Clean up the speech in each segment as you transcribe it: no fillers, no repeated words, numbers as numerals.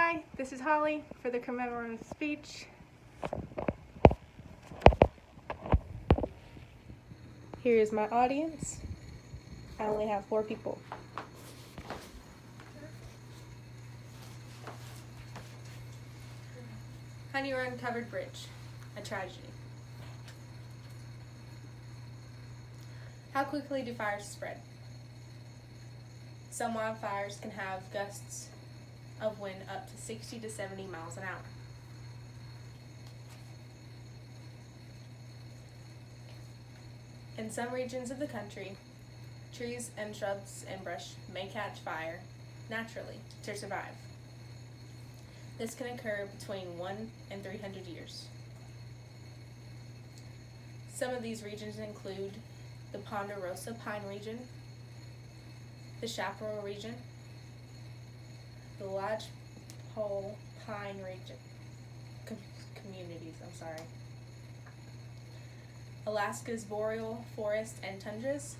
Hi, this is Holly for the commemorative speech. Here is my audience. I only have 4 people. Honey Run Covered Bridge, a tragedy. How quickly do fires spread? Some wildfires can have gusts of wind up to 60 to 70 miles an hour. In some regions of the country, trees and shrubs and brush may catch fire naturally to survive. This can occur between 1 and 300 years. Some of these regions include the Ponderosa Pine region, the Chaparral region, the Lodgepole Pine region, communities, Alaska's boreal forest and tundras,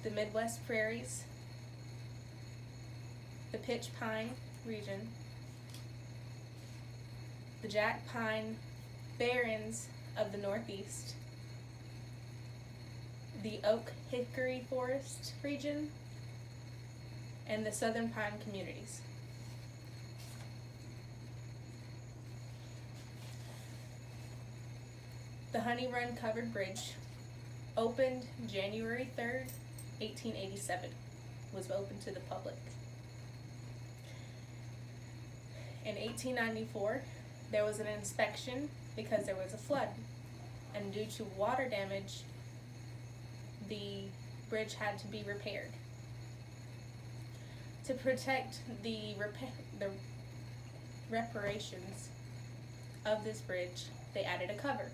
the Midwest prairies, the Pitch Pine region, the Jack Pine barrens of the Northeast, the Oak Hickory forest region, and the Southern Pine communities. The Honey Run Covered Bridge opened January 3rd, 1887, was open to the public. In 1894, there was an inspection because there was a flood, and due to water damage, the bridge had to be repaired. To protect the reparations of this bridge, they added a cover.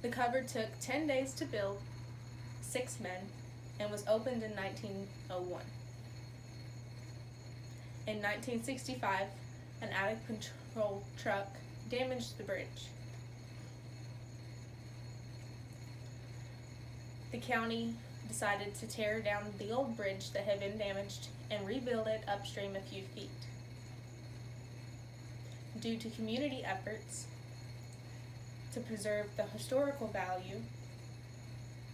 The cover took 10 days to build, 6 men, and was opened in 1901. In 1965, an out-of-control truck damaged the bridge. The county decided to tear down the old bridge that had been damaged and rebuild it upstream a few feet. Due to community efforts to preserve the historical value,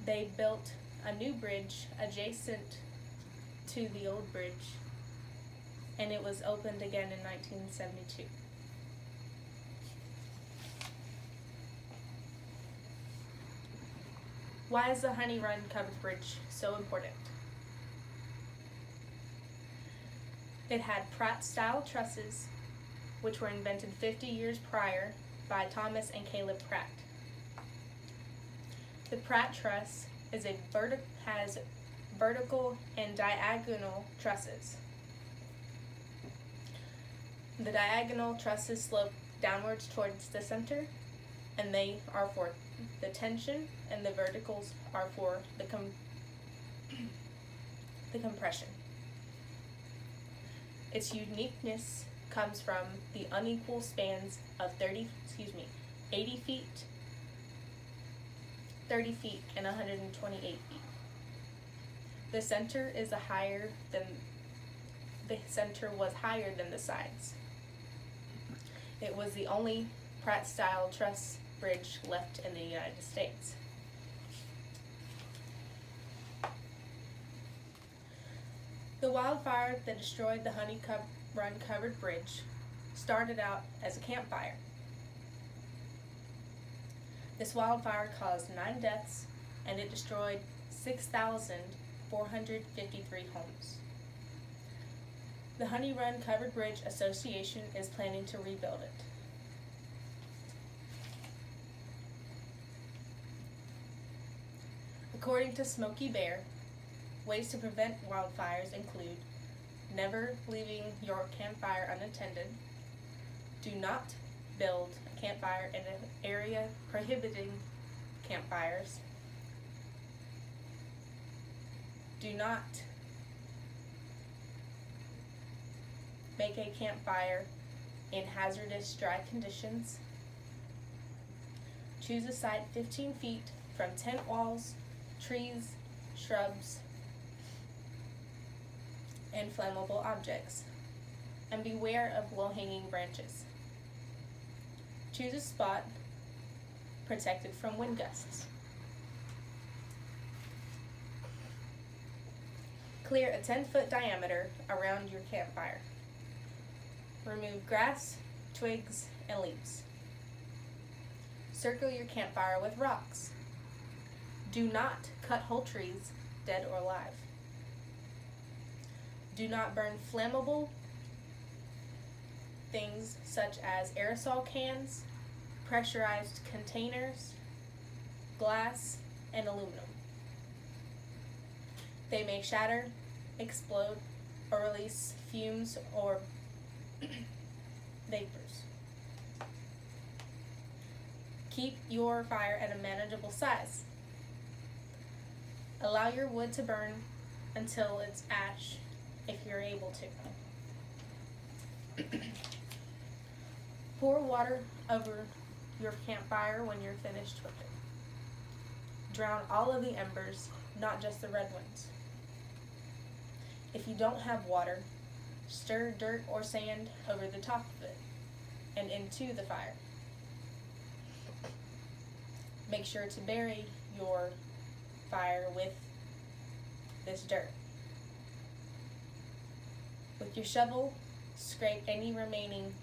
they built a new bridge adjacent to the old bridge, and it was opened again in 1972. Why is the Honey Run Covered Bridge so important? It had Pratt-style trusses, which were invented 50 years prior by Thomas and Caleb Pratt. The Pratt truss is has vertical and diagonal trusses. The diagonal trusses slope downwards towards the center, and they are for the tension, and the verticals are for the compression. Its uniqueness comes from the unequal spans of 80 feet, 30 feet, and 128 feet. The center was higher than the sides. It was the only Pratt-style truss bridge left in the United States. The wildfire that destroyed the Honey Run Covered Bridge started out as a campfire. This wildfire caused 9 deaths, and it destroyed 6,453 homes. The Honey Run Covered Bridge Association is planning to rebuild it. According to Smokey Bear, ways to prevent wildfires include never leaving your campfire unattended, do not build a campfire in an area prohibiting campfires, do not make a campfire in hazardous dry conditions, choose a site 15 feet from tent walls, trees, shrubs, and flammable objects, and beware of low-hanging branches. Choose a spot protected from wind gusts. Clear a 10-foot diameter around your campfire. Remove grass, twigs, and leaves. Circle your campfire with rocks. Do not cut whole trees, dead or alive. Do not burn flammable things such as aerosol cans, pressurized containers, glass, and aluminum. They may shatter, explode, or release fumes or vapors. Keep your fire at a manageable size. Allow your wood to burn until it's ash if you're able to. Pour water over your campfire when you're finished with it. Drown all of the embers, not just the red ones. If you don't have water, stir dirt or sand over the top of it and into the fire. Make sure to bury your fire with this dirt. With your shovel, scrape any remaining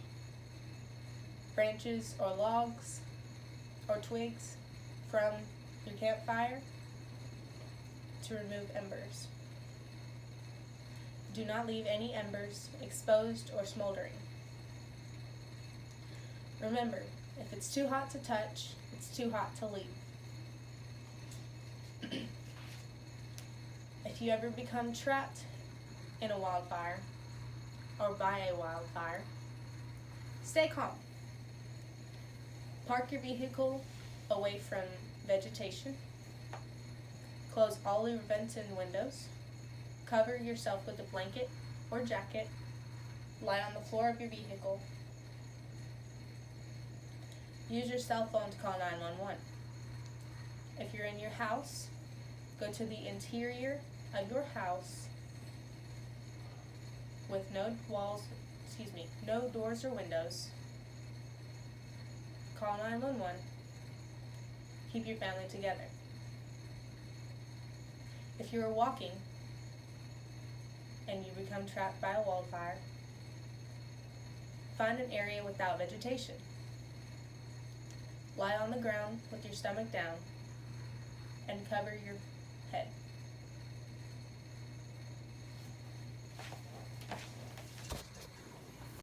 branches or logs or twigs from your campfire to remove embers. Do not leave any embers exposed or smoldering. Remember, if it's too hot to touch, it's too hot to leave. If you ever become trapped in a wildfire or by a wildfire, stay calm. Park your vehicle away from vegetation. Close all your vents and windows. Cover yourself with a blanket or jacket. Lie on the floor of your vehicle. Use your cell phone to call 911. If you're in your house, go to the interior of your house with no doors or windows. Call 911. Keep your family together. If you are walking and you become trapped by a wildfire, find an area without vegetation. Lie on the ground with your stomach down and cover your